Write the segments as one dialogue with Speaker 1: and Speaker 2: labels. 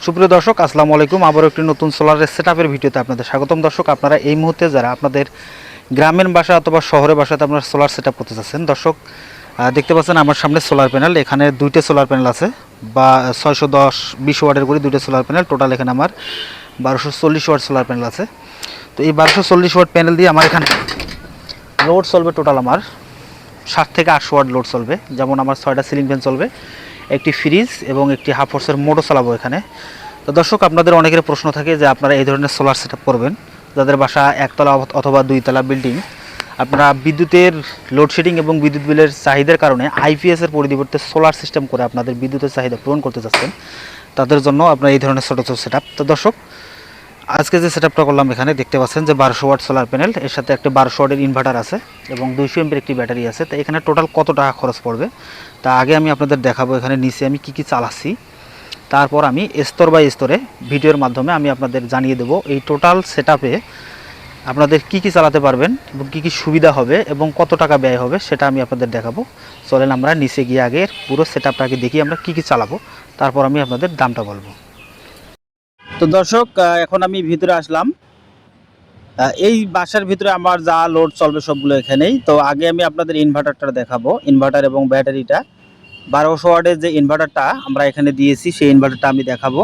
Speaker 1: সুপ্রিয় দর্শক, আসসালামু আলাইকুম। আবারও একটি নতুন সোলারের সেটআপের ভিডিওতে আপনাদের স্বাগতম। দর্শক, আপনারা এই মুহূর্তে যারা আপনাদের গ্রামের বাসা অথবা শহরের বাসাতে আপনারা সোলার সেটআপ করতে চাচ্ছেন, দর্শক দেখতে পাচ্ছেন আমার সামনে সোলার প্যানেল। এখানে দুইটা সোলার প্যানেল আছে বা 610-20 ওয়াটের করে দুইটা সোলার প্যানেল। টোটাল এখানে আমার 1240 ওয়াট সোলার প্যানেল আছে। তো এই 1240 ওয়াট প্যানেল দিয়ে আমার এখানে লোড চলবে টোটাল আমার 60 থেকে 80 ওয়াট লোড চলবে। যেমন আমার 6টা সিলিং ফ্যান চলবে, একটি ফ্রিজ এবং একটি হাফ হর্সের মোটর চালাবো এখানে। তো দর্শক, আপনাদের অনেকের প্রশ্ন থাকে যে আপনারা এই ধরনের সোলার সেটআপ করবেন, যাদের বাসা একতলা অথবা দুইতলা বিল্ডিং, আপনারা বিদ্যুতের লোডশেডিং এবং বিদ্যুৎ বিলের চাহিদার কারণে আইপিএসের পরিবর্তে সোলার সিস্টেম করে আপনাদের বিদ্যুতের চাহিদা পূরণ করতে চাচ্ছেন, তাদের জন্য আপনারা এই ধরনের ছোটো ছোটো সেটআপ। তো দর্শক, আজকে যে সেটআপটা করলাম এখানে দেখতে পাচ্ছেন যে 1200 ওয়াট সোলার প্যানেল, এর সাথে একটা 1200 ওয়াটের ইনভার্টার আছে এবং 200 এমপির একটি ব্যাটারি আছে। তো এখানে টোটাল কত টাকা খরচ পড়বে তা আগে আমি আপনাদের দেখাবো। এখানে নিচে আমি কি চালাচ্ছি, তারপর আমি স্তর বাই স্তরে ভিডিওর মাধ্যমে আমি আপনাদের জানিয়ে দেব এই টোটাল সেটআপে আপনাদের কি চালাতে পারবেন এবং কি সুবিধা হবে এবং কত টাকা ব্যয় হবে সেটা আমি আপনাদের দেখাবো। চলেন আমরা নিচে গিয়ে আগে পুরো সেটআপটাকে দেখি আমরা কি চালাবো, তারপর আমি আপনাদের দামটা বলবো। তো দর্শক, এখন আমি ভিতরে আসলাম। এই বাসার ভিতরে আমার যা লোড চলবে সবগুলো এখানেই। তো আগে আমি আপনাদের ইনভার্টারটা দেখাবো, ইনভার্টার এবং ব্যাটারিটা। 1200 ওয়াটের যে ইনভার্টারটা আমরা এখানে দিয়েছি সেই ইনভার্টারটা আমি দেখাবো।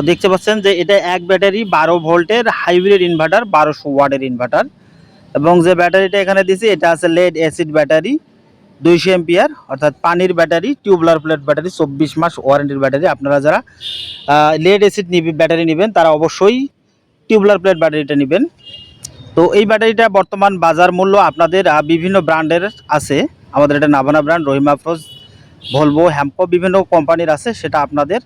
Speaker 1: দেখতে পাচ্ছেন যে এটা এক ব্যাটারি 12 ভোল্টের হাইব্রিড ইনভার্টার, 1200 ওয়াটের ইনভার্টার। এবং যে ব্যাটারিটা এখানে দিয়েছি এটা আছে লেড অ্যাসিড ব্যাটারি 200 এম্পিয়ার, অর্থাৎ পানির ব্যাটারি, টিউবলার প্লেট ব্যাটারি, 24 মাস ওয়ারেন্টির ব্যাটারি। আপনারা যারা লেড অ্যাসিড ব্যাটারি নেবেন তারা অবশ্যই টিউবলার প্লেট ব্যাটারিটা নেবেন। তো এই ব্যাটারিটা বর্তমান বাজার মূল্য আপনাদের বিভিন্ন ব্র্যান্ডের আছে। আমাদের এটা Navana brand, Rahimafrooz, Volvo, হ্যাম্পো বিভিন্ন কোম্পানির আছে। সেটা আপনাদের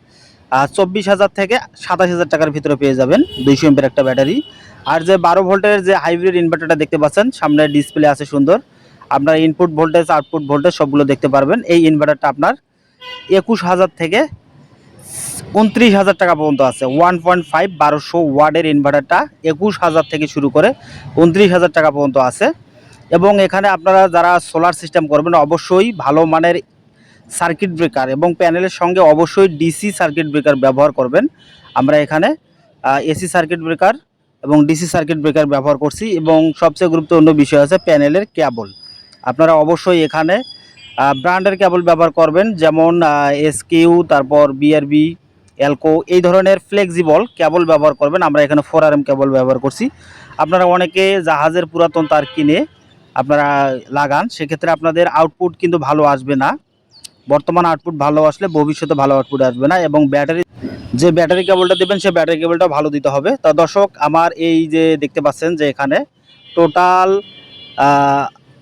Speaker 1: 24,000 থেকে 27,000 টাকার ভিতরে পেয়ে যাবেন 200 এমপির একটা ব্যাটারি। আর যে 12 ভোল্টের যে হাইব্রিড ইনভার্টারটা দেখতে পাচ্ছেন, সামনে ডিসপ্লে আছে সুন্দর, আপনার ইনপুট ভোল্টেজ আউটপুট ভোল্টেজ সবগুলো দেখতে পারবেন। এই ইনভার্টারটা আপনার 21,000 থেকে 29,000 টাকা পর্যন্ত আছে। 1.5 1200 ওয়াটের ইনভার্টারটা 21,000 থেকে শুরু করে 29,000 টাকা পর্যন্ত আছে। এবং এখানে আপনারা যারা সোলার সিস্টেম করবেন অবশ্যই ভালো মানের সার্কিট ব্রেকার এবং প্যানেলের সঙ্গে অবশ্যই ডিসি সার্কিট ব্রেকার ব্যবহার করবেন। আমরা এখানে এসি সার্কিট ব্রেকার এবং ডিসি সার্কিট ব্রেকার ব্যবহার করছি। এবং সবচেয়ে গুরুত্বপূর্ণ বিষয় আছে প্যানেলের কেবল। আপনারা অবশ্যই এখানে ব্র্যান্ডের কেবল ব্যবহার করবেন, যেমন এসকিউ, তারপর বিআরবি, এলকো, এই ধরনের ফ্লেক্সিবল কেবল ব্যবহার করবেন। আমরা এখানে 4RM কেবল ব্যবহার করছি। আপনারা অনেকে জাহাজের পুরাতন তার কিনে আপনারা লাগান, সেক্ষেত্রে আপনাদের আউটপুট কিন্তু ভালো আসবে না। বর্তমান আউটপুট ভালো আসলে ভবিষ্যতে ভালো আউটপুট আসবে না। এবং যে ব্যাটারি কেবলটা দেবেন সেই ব্যাটারি কেবলটা ভালো দিতে হবে। তা দর্শক, আমার এই যে দেখতে পাচ্ছেন যে এখানে টোটাল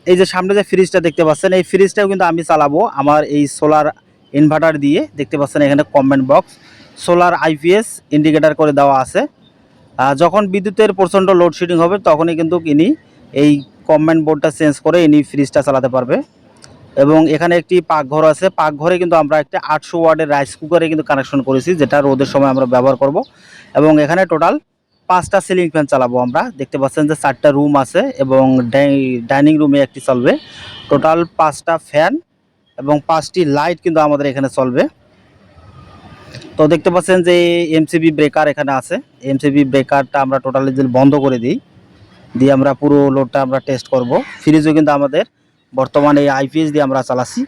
Speaker 1: এই যে সামনে যে ফ্রিজটা দেখতে পাচ্ছেন, এই ফ্রিজটাও কিন্তু আমি চালাবো আমার এই সোলার ইনভার্টার দিয়ে। দেখতে পাচ্ছেন এখানে comment box, solar IPS indicator করে দেওয়া আছে। যখন বিদ্যুতের প্রচণ্ড লোডশেডিং হবে তখনই কিন্তু ইনি এই কমেন্ট বোর্ডটা চেঞ্জ করে ইনি ফ্রিজটা চালাতে পারবে। এবং এখানে একটি পাকঘর আছে, পাকঘরে কিন্তু আমরা একটা 800 ওয়াটের রাইস কুকারে কিন্তু কানেকশন করেছি, যেটা রোদের সময় আমরা ব্যবহার করব। এবং এখানে টোটাল 5টা সিলিং ফ্যান চালাবো আমরা। দেখতে পাচ্ছেন যে 4টা রুম আছে এবং ডাইনিং রুমে একটি চলবে। টোটাল 5টা ফ্যান এবং 5টি লাইট কিন্তু আমাদের এখানে চলবে। তো দেখতে পাচ্ছেন যে এমসিবি ব্রেকার এখানে আছে। এমসিবি ব্রেকারটা আমরা টোটালি যদি বন্ধ করে দিই, দিয়ে আমরা পুরো লোডটা আমরা টেস্ট করব। ফ্রিজও কিন্তু আমাদের বর্তমানে এই আইপিএস দিয়ে আমরা চালাচ্ছি।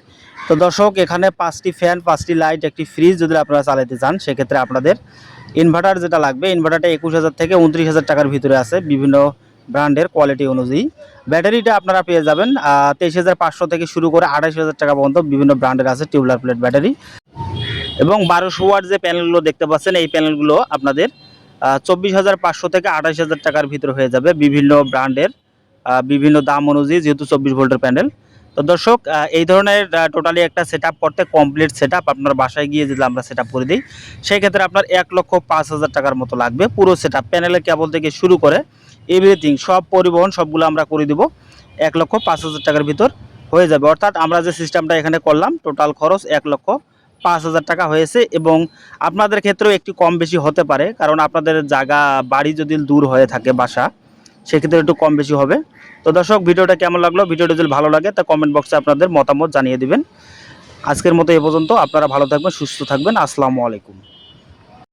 Speaker 1: তো দর্শক, এখানে 5টি ফ্যান, 5টি লাইট, একটি ফ্রিজ যদি আপনারা চালাতে চান, সেক্ষেত্রে আপনাদের ইনভার্টার যেটা লাগবে, ইনভার্টারটা 21,000 থেকে 29,000 টাকার ভিতরে আছে বিভিন্ন ব্র্যান্ডের কোয়ালিটি অনুযায়ী। ব্যাটারিটা আপনারা পেয়ে যাবেন 23,500 থেকে শুরু করে 28,000 টাকা পর্যন্ত বিভিন্ন ব্র্যান্ডের আছে টিউবলার প্লেট ব্যাটারি। এবং 1200 ওয়াট যে প্যানেলগুলো দেখতে পাচ্ছেন, এই প্যানেলগুলো আপনাদের 24,500 থেকে 28,000 টাকার ভিতরে হয়ে যাবে বিভিন্ন ব্র্যান্ডের বিভিন্ন দাম অনুযায়ী, যেহেতু 24 ভোল্টের প্যানেল। তো দর্শক, এই ধরনের টোটালি একটা সেটআপ করতে কমপ্লিট সেটআপ আপনার বাসায় গিয়ে যদি আমরা সেটআপ করে দিই, সেই ক্ষেত্রে আপনার 1,05,000 টাকার মতো লাগবে পুরো সেটআপ। প্যানেলের কেবল থেকে শুরু করে এভরিথিং সব পরিবহন সবগুলো আমরা করে দিব 1,05,000 টাকার ভিতর হয়ে যাবে। অর্থাৎ আমরা যে সিস্টেমটা এখানে করলাম টোটাল খরচ 1,05,000 টাকা হয়েছে। এবং আপনাদের ক্ষেত্রেও একটু কম বেশি হতে পারে, কারণ আপনাদের জায়গা বাড়ি যদি দূর হয়ে থাকে বাসা, সেক্ষেত্রে একটু কম বেশি হবে। তো দর্শক, ভিডিওটা কেমন লাগলো, ভিডিওটা যদি ভালো লাগে তা কমেন্ট বক্সে আপনাদের মতামত জানিয়ে দিবেন। আজকের মতো এ পর্যন্ত। আপনারা ভালো থাকবেন, সুস্থ থাকবেন। আসসালামু আলাইকুম।